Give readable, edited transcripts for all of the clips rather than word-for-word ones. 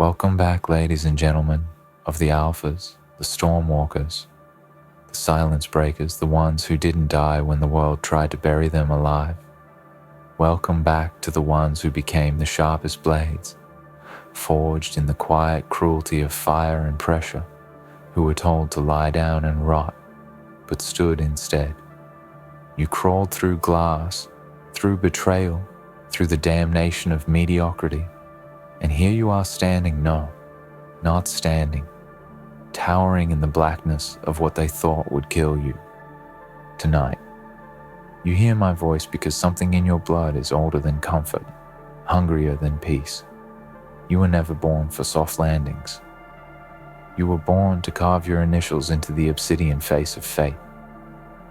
Welcome back, ladies and gentlemen of the Alphas, the Stormwalkers, the Silence Breakers, the ones who didn't die when the world tried to bury them alive. Welcome back to the ones who became the sharpest blades, forged in the quiet cruelty of fire and pressure, who were told to lie down and rot, but stood instead. You crawled through glass, through betrayal, through the damnation of mediocrity, and here you are standing, not standing, towering in the blackness of what they thought would kill you. Tonight, you hear my voice because something in your blood is older than comfort, hungrier than peace. You were never born for soft landings. You were born to carve your initials into the obsidian face of fate.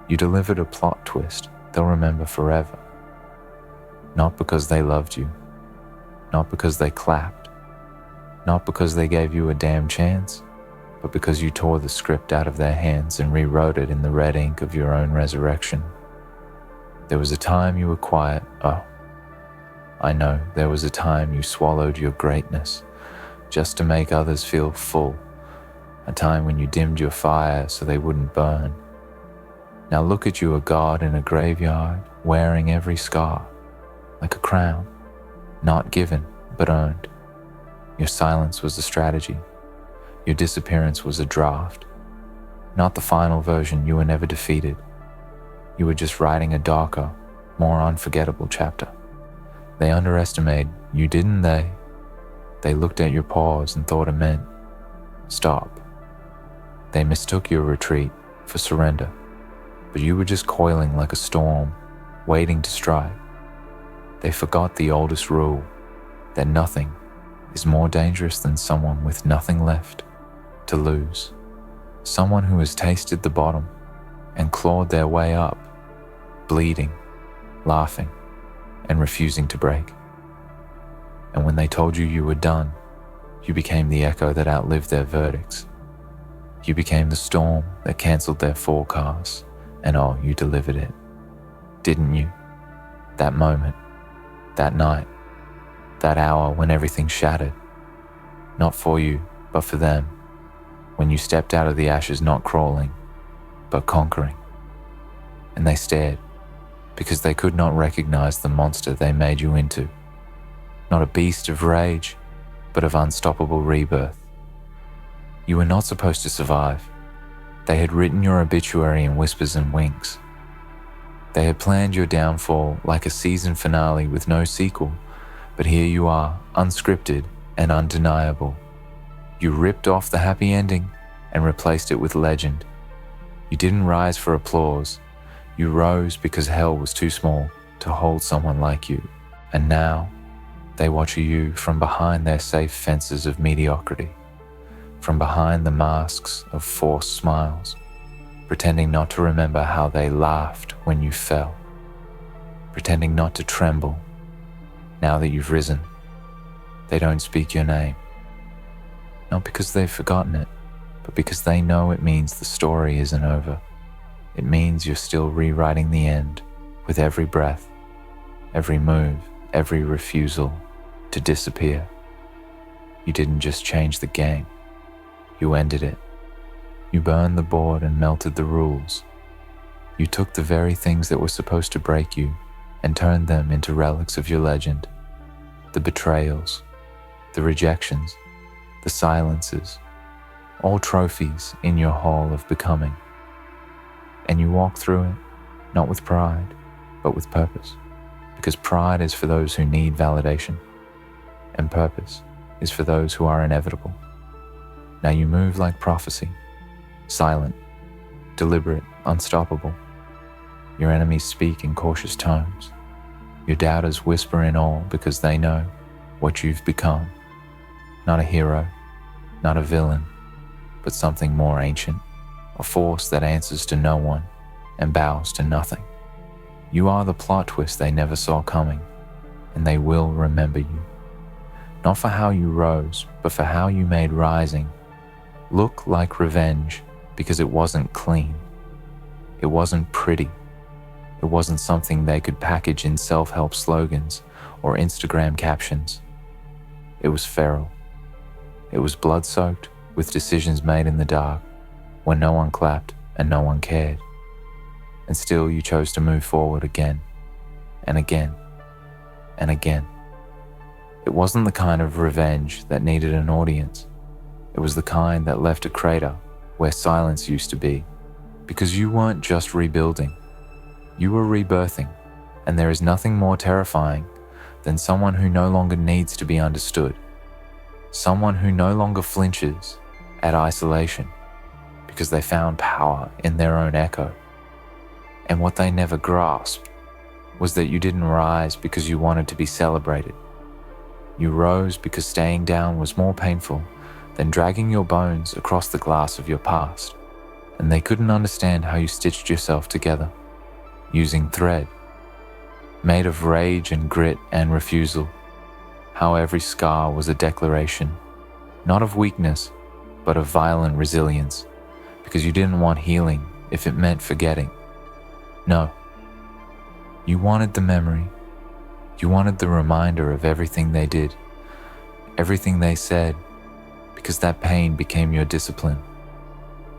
You delivered a plot twist they'll remember forever. Not because they loved you, not because they clapped, not because they gave you a damn chance, but because you tore the script out of their hands and rewrote it in the red ink of your own resurrection. There was a time you were quiet. Oh, I know, there was a time you swallowed your greatness just to make others feel full, a time when you dimmed your fire so they wouldn't burn. Now look at you, a god in a graveyard, wearing every scar, like a crown, not given, but earned. Your silence was a strategy. Your disappearance was a draft. Not the final version. You were never defeated. You were just writing a darker, more unforgettable chapter. They underestimated you, didn't they? They looked at your pause and thought it meant stop. They mistook your retreat for surrender, but you were just coiling like a storm, waiting to strike. They forgot the oldest rule, that nothing is more dangerous than someone with nothing left to lose. Someone who has tasted the bottom and clawed their way up, bleeding, laughing, and refusing to break. And when they told you you were done, you became the echo that outlived their verdicts. You became the storm that cancelled their forecasts, and oh, you delivered it. Didn't you? That moment, that night, that hour when everything shattered. Not for you, but for them. When you stepped out of the ashes, not crawling, but conquering. And they stared, because they could not recognize the monster they made you into. Not a beast of rage, but of unstoppable rebirth. You were not supposed to survive. They had written your obituary in whispers and winks. They had planned your downfall like a season finale with no sequel, but here you are, unscripted and undeniable. You ripped off the happy ending and replaced it with legend. You didn't rise for applause. You rose because hell was too small to hold someone like you. And now, they watch you from behind their safe fences of mediocrity, from behind the masks of forced smiles, pretending not to remember how they laughed when you fell, pretending not to tremble now that you've risen. They don't speak your name, not because they've forgotten it, but because they know it means the story isn't over. It means you're still rewriting the end with every breath, every move, every refusal to disappear. You didn't just change the game, you ended it. You burned the board and melted the rules. You took the very things that were supposed to break you and turned them into relics of your legend. The betrayals, the rejections, the silences, all trophies in your hall of becoming. And you walk through it, not with pride, but with purpose. Because pride is for those who need validation, and purpose is for those who are inevitable. Now you move like prophecy, silent, deliberate, unstoppable. Your enemies speak in cautious tones. Your doubters whisper in awe because they know what you've become. Not a hero, not a villain, but something more ancient, a force that answers to no one and bows to nothing. You are the plot twist they never saw coming, and they will remember you. Not for how you rose, but for how you made rising look like revenge, because it wasn't clean. It wasn't pretty. It wasn't something they could package in self-help slogans or Instagram captions. It was feral. It was blood-soaked, with decisions made in the dark, when no one clapped and no one cared. And still you chose to move forward again, and again, and again. It wasn't the kind of revenge that needed an audience. It was the kind that left a crater where silence used to be, because you weren't just rebuilding, you were rebirthing, and there is nothing more terrifying than someone who no longer needs to be understood, someone who no longer flinches at isolation because they found power in their own echo. And what they never grasped was that you didn't rise because you wanted to be celebrated. You rose because staying down was more painful than dragging your bones across the glass of your past, and they couldn't understand how you stitched yourself together, using thread, made of rage and grit and refusal, how every scar was a declaration, not of weakness, but of violent resilience, because you didn't want healing if it meant forgetting. No. You wanted the memory. You wanted the reminder of everything they did, everything they said, because that pain became your discipline.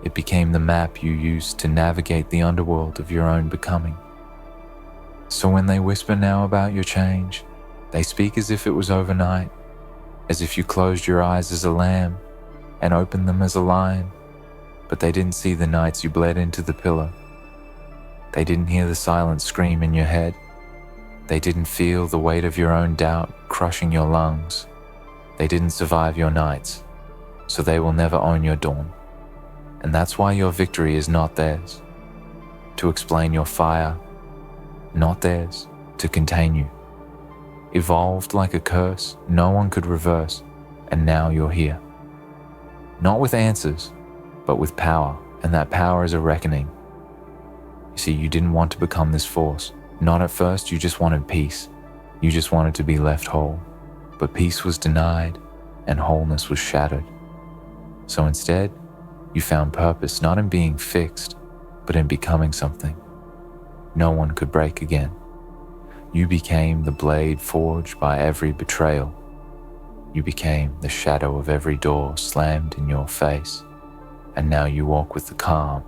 It became the map you used to navigate the underworld of your own becoming. So when they whisper now about your change, they speak as if it was overnight, as if you closed your eyes as a lamb and opened them as a lion, but they didn't see the nights you bled into the pillow. They didn't hear the silent scream in your head. They didn't feel the weight of your own doubt crushing your lungs. They didn't survive your nights, so they will never own your dawn. And that's why your victory is not theirs to explain your fire, not theirs to contain you. Evolved like a curse no one could reverse, and now you're here. Not with answers, but with power, and that power is a reckoning. You see, you didn't want to become this force. Not at first, you just wanted peace. You just wanted to be left whole. But peace was denied, and wholeness was shattered. So instead, you found purpose not in being fixed, but in becoming something no one could break again. You became the blade forged by every betrayal. You became the shadow of every door slammed in your face. And now you walk with the calm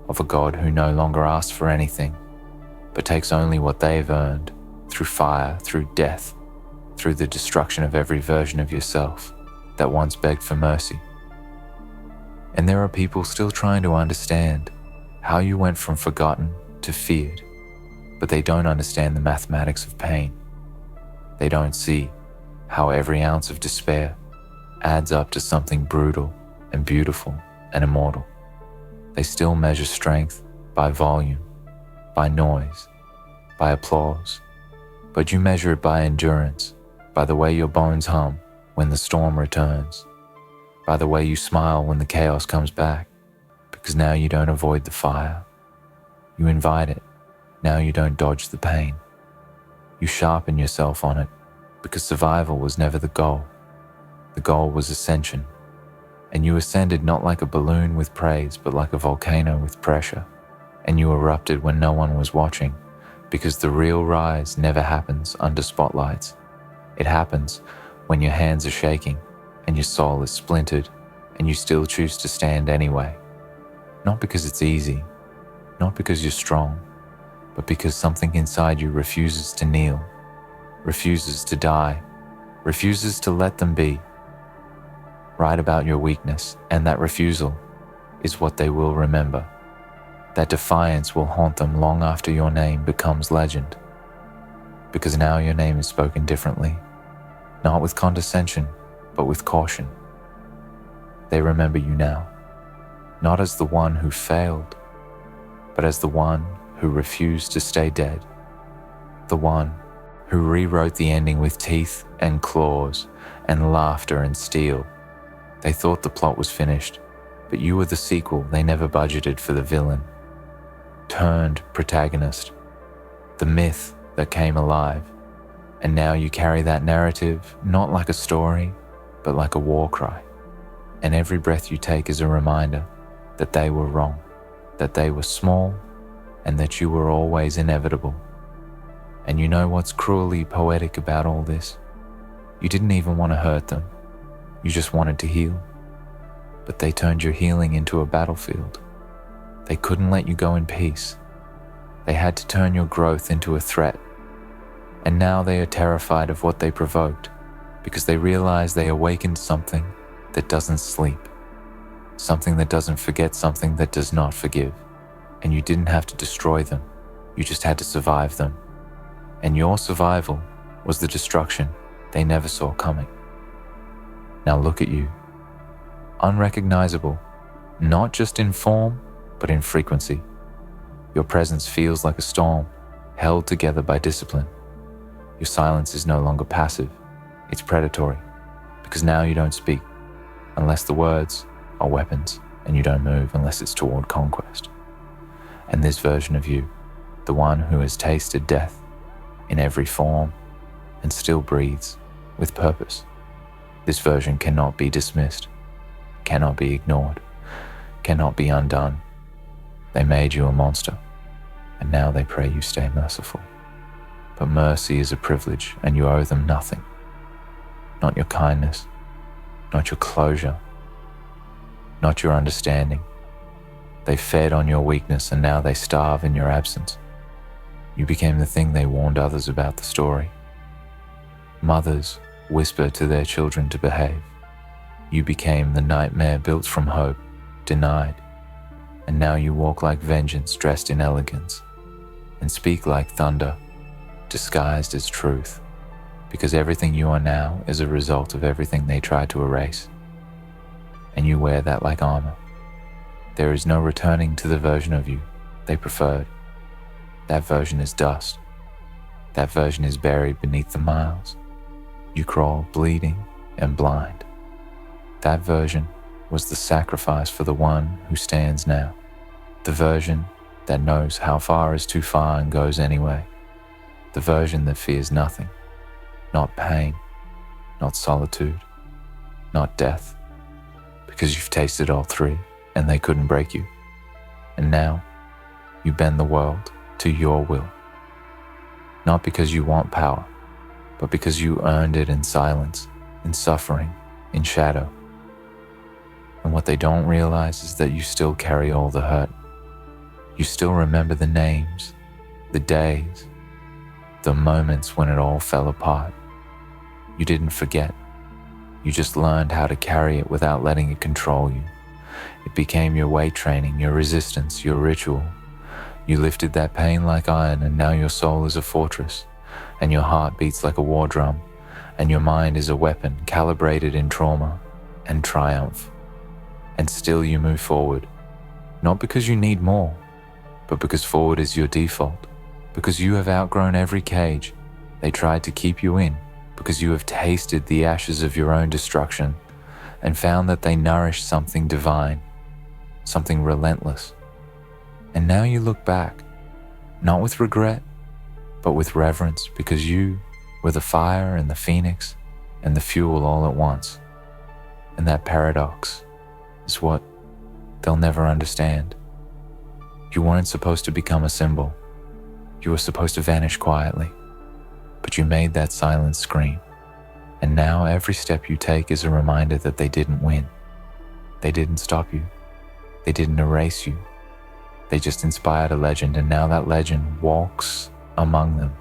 of a God who no longer asks for anything, but takes only what they've earned through fire, through death, through the destruction of every version of yourself that once begged for mercy. And there are people still trying to understand how you went from forgotten to feared, but they don't understand the mathematics of pain. They don't see how every ounce of despair adds up to something brutal and beautiful and immortal. They still measure strength by volume, by noise, by applause, but you measure it by endurance, by the way your bones hum when the storm returns, by the way you smile when the chaos comes back, because now you don't avoid the fire. You invite it. Now you don't dodge the pain. You sharpen yourself on it, because survival was never the goal. The goal was ascension. And you ascended not like a balloon with praise, but like a volcano with pressure. And you erupted when no one was watching, because the real rise never happens under spotlights. It happens when your hands are shaking and your soul is splintered, and you still choose to stand anyway. Not because it's easy, not because you're strong, but because something inside you refuses to kneel, refuses to die, refuses to let them be. Write about your weakness, and that refusal is what they will remember. That defiance will haunt them long after your name becomes legend. Because now your name is spoken differently, not with condescension, but with caution. They remember you now, not as the one who failed, but as the one who refused to stay dead, the one who rewrote the ending with teeth and claws and laughter and steel. They thought the plot was finished, but you were the sequel they never budgeted for, the villain, turned protagonist, the myth that came alive. And now you carry that narrative not like a story, but like a war cry. And every breath you take is a reminder that they were wrong, that they were small, and that you were always inevitable. And you know what's cruelly poetic about all this? You didn't even want to hurt them. You just wanted to heal. But they turned your healing into a battlefield. They couldn't let you go in peace. They had to turn your growth into a threat. And now they are terrified of what they provoked because they realize they awakened something that doesn't sleep, something that doesn't forget, something that does not forgive. And you didn't have to destroy them. You just had to survive them. And your survival was the destruction they never saw coming. Now look at you. Unrecognizable, not just in form, but in frequency. Your presence feels like a storm, held together by discipline. Your silence is no longer passive, it's predatory, because now you don't speak, unless the words are weapons, and you don't move unless it's toward conquest. And this version of you, the one who has tasted death in every form and still breathes with purpose, this version cannot be dismissed, cannot be ignored, cannot be undone. They made you a monster, and now they pray you stay merciful. But mercy is a privilege, and you owe them nothing. Not your kindness, not your closure, not your understanding. They fed on your weakness, and now they starve in your absence. You became the thing they warned others about the story. Mothers whisper to their children to behave. You became the nightmare built from hope, denied. And now you walk like vengeance dressed in elegance, and speak like thunder, disguised as truth, because everything you are now is a result of everything they tried to erase. And you wear that like armor. There is no returning to the version of you they preferred. That version is dust. That version is buried beneath the miles. You crawl bleeding and blind. That version was the sacrifice for the one who stands now. The version that knows how far is too far and goes anyway. The version that fears nothing, not pain, not solitude, not death, because you've tasted all three and they couldn't break you. And now you bend the world to your will, not because you want power, but because you earned it in silence, in suffering, in shadow. And what they don't realize is that you still carry all the hurt. You still remember the names, the days, the moments when it all fell apart. You didn't forget. You just learned how to carry it without letting it control you. It became your weight training, your resistance, your ritual. You lifted that pain like iron, and now your soul is a fortress, and your heart beats like a war drum, and your mind is a weapon calibrated in trauma and triumph. And still you move forward, not because you need more, but because forward is your default, because you have outgrown every cage they tried to keep you in, because you have tasted the ashes of your own destruction and found that they nourish something divine, something relentless. And now you look back, not with regret, but with reverence, because you were the fire and the phoenix and the fuel all at once. And that paradox is what they'll never understand. You weren't supposed to become a symbol. You were supposed to vanish quietly, but you made that silence scream. And now every step you take is a reminder that they didn't win. They didn't stop you. They didn't erase you. They just inspired a legend, and now that legend walks among them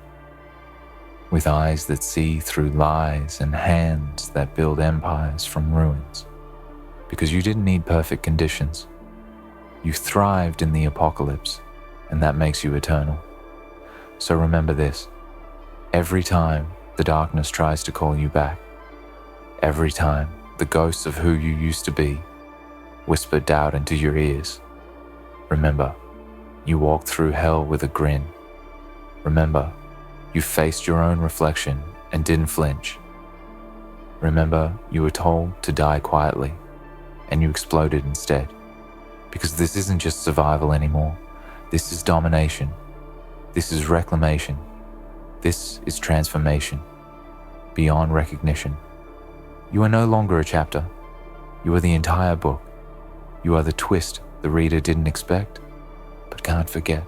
with eyes that see through lies and hands that build empires from ruins. Because you didn't need perfect conditions. You thrived in the apocalypse, and that makes you eternal. So remember this: every time the darkness tries to call you back, every time the ghosts of who you used to be whisper doubt into your ears, remember, you walked through hell with a grin. Remember, you faced your own reflection and didn't flinch. Remember, you were told to die quietly, and you exploded instead. Because this isn't just survival anymore. This is domination. This is reclamation. This is transformation. Beyond recognition. You are no longer a chapter. You are the entire book. You are the twist the reader didn't expect, but can't forget.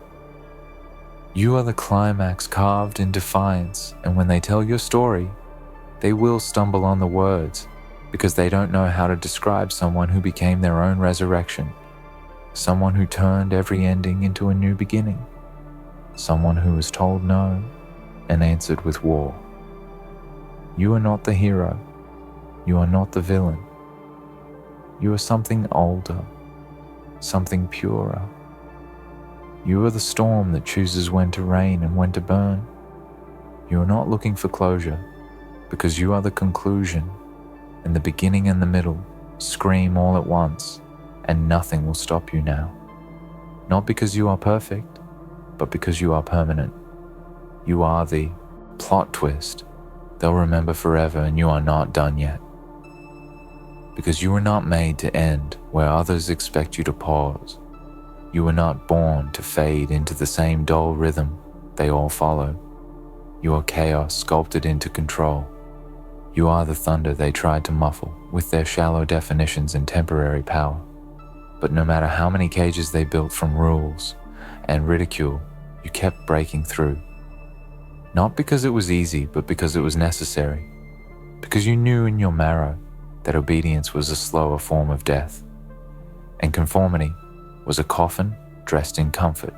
You are the climax carved in defiance, and when they tell your story, they will stumble on the words, because they don't know how to describe someone who became their own resurrection, someone who turned every ending into a new beginning, someone who was told no and answered with war. You are not the hero. You are not the villain. You are something older, something purer. You are the storm that chooses when to rain and when to burn. You are not looking for closure, because you are the conclusion, and the beginning and the middle scream all at once, and nothing will stop you now. Not because you are perfect, but because you are permanent. You are the plot twist they'll remember forever, and you are not done yet. Because you were not made to end where others expect you to pause. You were not born to fade into the same dull rhythm they all follow. You are chaos sculpted into control. You are the thunder they tried to muffle with their shallow definitions and temporary power. But no matter how many cages they built from rules and ridicule, you kept breaking through. Not because it was easy, but because it was necessary. Because you knew in your marrow that obedience was a slower form of death, and conformity was a coffin dressed in comfort.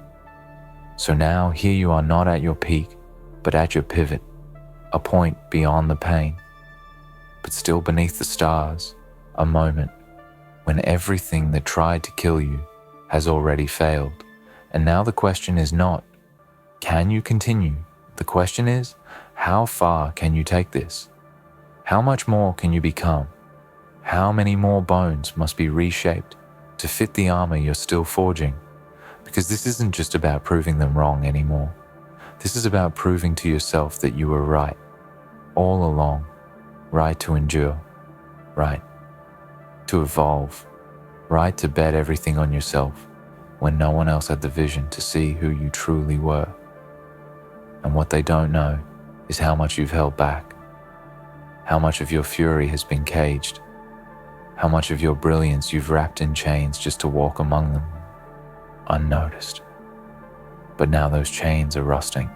So now here you are, not at your peak, but at your pivot, a point beyond the pain, but still beneath the stars, a moment when everything that tried to kill you has already failed. And now the question is not, can you continue? The question is, how far can you take this? How much more can you become? How many more bones must be reshaped to fit the armor you're still forging? Because this isn't just about proving them wrong anymore. This is about proving to yourself that you were right, all along, right to endure, right to evolve, right to bet everything on yourself when no one else had the vision to see who you truly were. And what they don't know is how much you've held back, how much of your fury has been caged, how much of your brilliance you've wrapped in chains just to walk among them, unnoticed. But now those chains are rusting.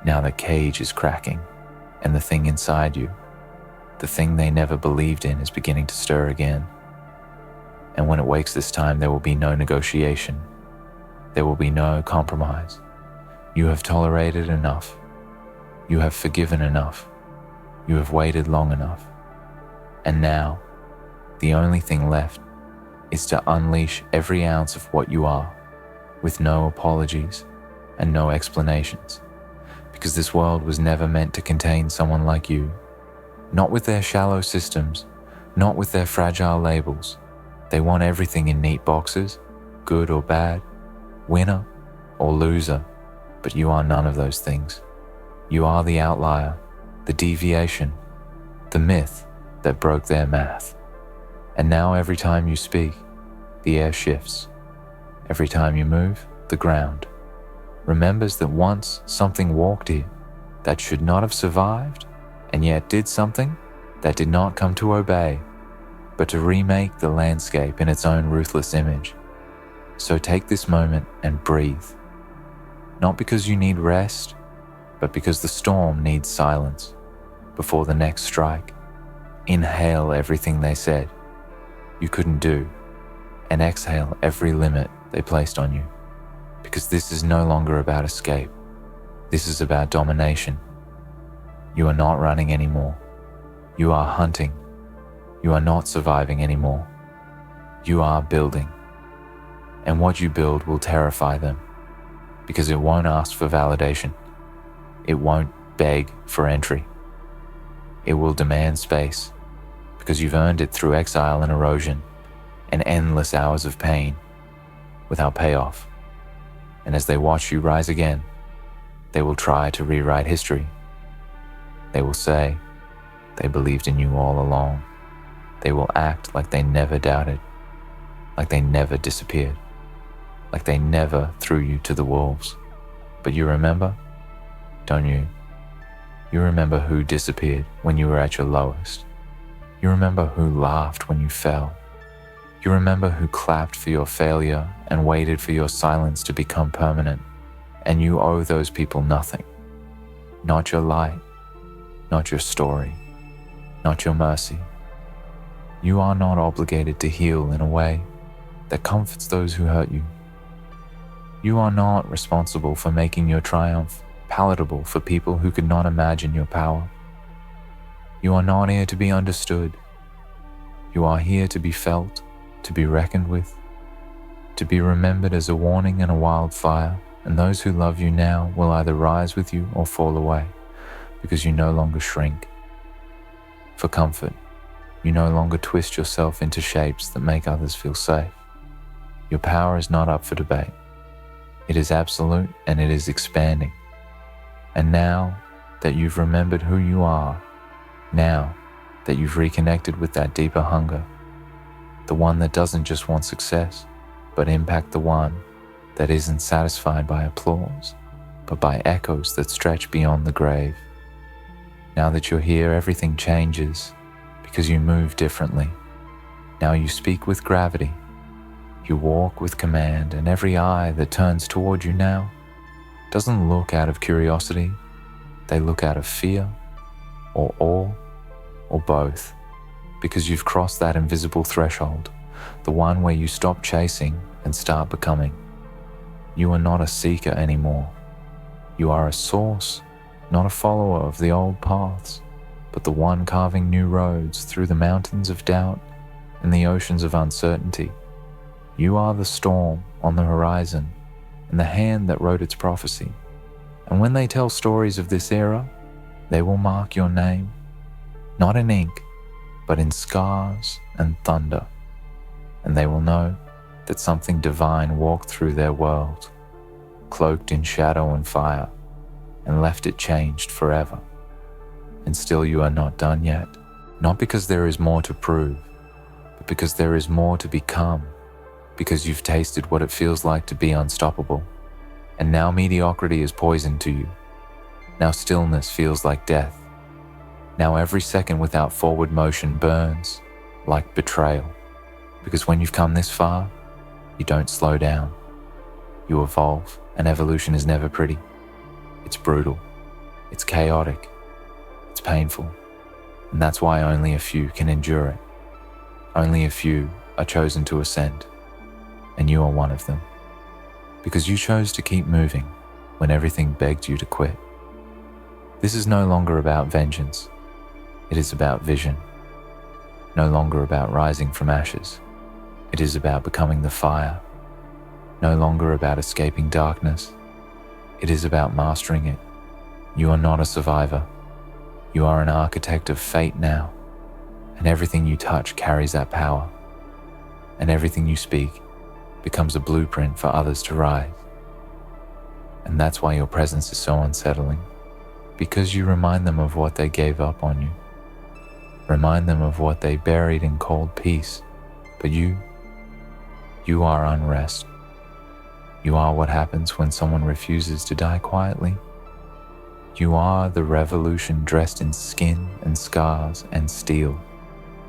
Now the cage is cracking, and the thing inside you, the thing they never believed in, is beginning to stir again. And when it wakes this time, there will be no negotiation. There will be no compromise. You have tolerated enough. You have forgiven enough. You have waited long enough. And now, the only thing left is to unleash every ounce of what you are, with no apologies and no explanations, because this world was never meant to contain someone like you, not with their shallow systems, not with their fragile labels. They want everything in neat boxes, good or bad, winner or loser, but you are none of those things. You are the outlier, the deviation, the myth that broke their math. And now every time you speak, the air shifts. Every time you move, the ground remembers that once something walked here that should not have survived, and yet did something that did not come to obey, but to remake the landscape in its own ruthless image. So take this moment and breathe. Not because you need rest, but because the storm needs silence before the next strike. Inhale everything they said you couldn't do, and exhale every limit they placed on you. Because this is no longer about escape. This is about domination. You are not running anymore. You are hunting. You are not surviving anymore. You are building. And what you build will terrify them, because it won't ask for validation. It won't beg for entry. It will demand space, because you've earned it through exile and erosion and endless hours of pain without payoff. And as they watch you rise again, they will try to rewrite history. They will say they believed in you all along. They will act like they never doubted, like they never disappeared, like they never threw you to the wolves. But you remember, don't you? You remember who disappeared when you were at your lowest. You remember who laughed when you fell. You remember who clapped for your failure and waited for your silence to become permanent. And you owe those people nothing. Not your light, not your story, not your mercy, You are not obligated to heal in a way that comforts those who hurt you. You are not responsible for making your triumph palatable for people who could not imagine your power. You are not here to be understood. You are here to be felt, to be reckoned with, to be remembered as a warning and a wildfire, and those who love you now will either rise with you or fall away, because you no longer shrink. For comfort, you no longer twist yourself into shapes that make others feel safe. Your power is not up for debate. It is absolute and it is expanding. And now that you've remembered who you are, now that you've reconnected with that deeper hunger, the one that doesn't just want success, but impact the one that isn't satisfied by applause, but by echoes that stretch beyond the grave. Now that you're here, everything changes because you move differently. Now you speak with gravity. You walk with command, and every eye that turns toward you now doesn't look out of curiosity. They look out of fear or awe or both, because you've crossed that invisible threshold, the one where you stop chasing and start becoming. You are not a seeker anymore. You are a source, not a follower of the old paths, but the one carving new roads through the mountains of doubt and the oceans of uncertainty. You are the storm on the horizon and the hand that wrote its prophecy. And when they tell stories of this era, they will mark your name, not in ink, but in scars and thunder. And they will know that something divine walked through their world, cloaked in shadow and fire, and left it changed forever. And still you are not done yet, not because there is more to prove, but because there is more to become, because you've tasted what it feels like to be unstoppable. And now mediocrity is poison to you. Now stillness feels like death. Now every second without forward motion burns like betrayal. Because when you've come this far, you don't slow down. You evolve, and evolution is never pretty. It's brutal. It's chaotic. It's painful. And that's why only a few can endure it. Only a few are chosen to ascend. And you are one of them. Because you chose to keep moving when everything begged you to quit. This is no longer about vengeance. It is about vision. No longer about rising from ashes. It is about becoming the fire. No longer about escaping darkness. It is about mastering it. You are not a survivor. You are an architect of fate now. And everything you touch carries that power. And everything you speak becomes a blueprint for others to rise. And that's why your presence is so unsettling, because you remind them of what they gave up on you. Remind them of what they buried in cold peace. But you are unrest. You are what happens when someone refuses to die quietly. You are the revolution dressed in skin and scars and steel,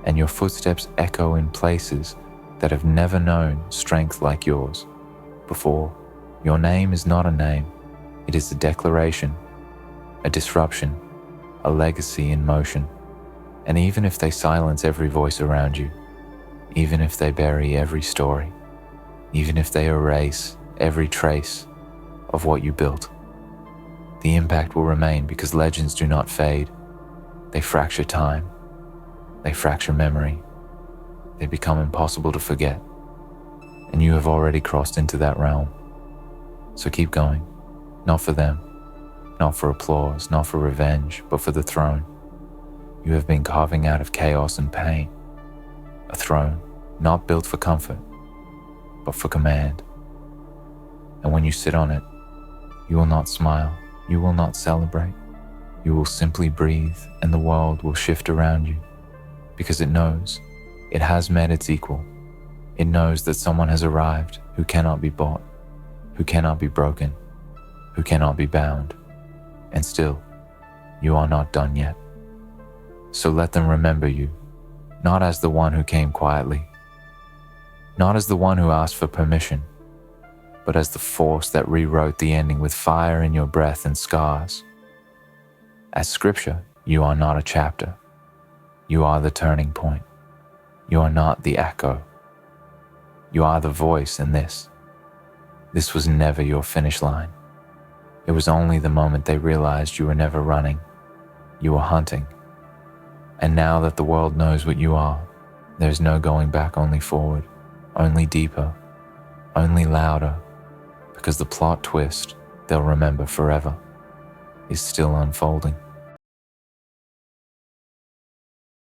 and your footsteps echo in places that have never known strength like yours before. Your name is not a name. It is a declaration, a disruption, a legacy in motion. And even if they silence every voice around you, even if they bury every story, even if they erase every trace of what you built, the impact will remain, because legends do not fade. They fracture time. They fracture memory. They become impossible to forget. And you have already crossed into that realm. So keep going, not for them, not for applause, not for revenge, but for the throne. You have been carving out of chaos and pain. A throne not built for comfort, but for command. And when you sit on it, you will not smile, you will not celebrate. You will simply breathe, and the world will shift around you, because it knows it has met its equal. It knows that someone has arrived who cannot be bought, who cannot be broken, who cannot be bound. And still, you are not done yet. So let them remember you, not as the one who came quietly, not as the one who asked for permission, but as the force that rewrote the ending with fire in your breath and scars. As scripture, you are not a chapter. You are the turning point. You are not the echo. You are the voice in this. This was never your finish line. It was only the moment they realized you were never running. You were hunting. And now that the world knows what you are, there's no going back, only forward, only deeper, only louder, because the plot twist they'll remember forever is still unfolding.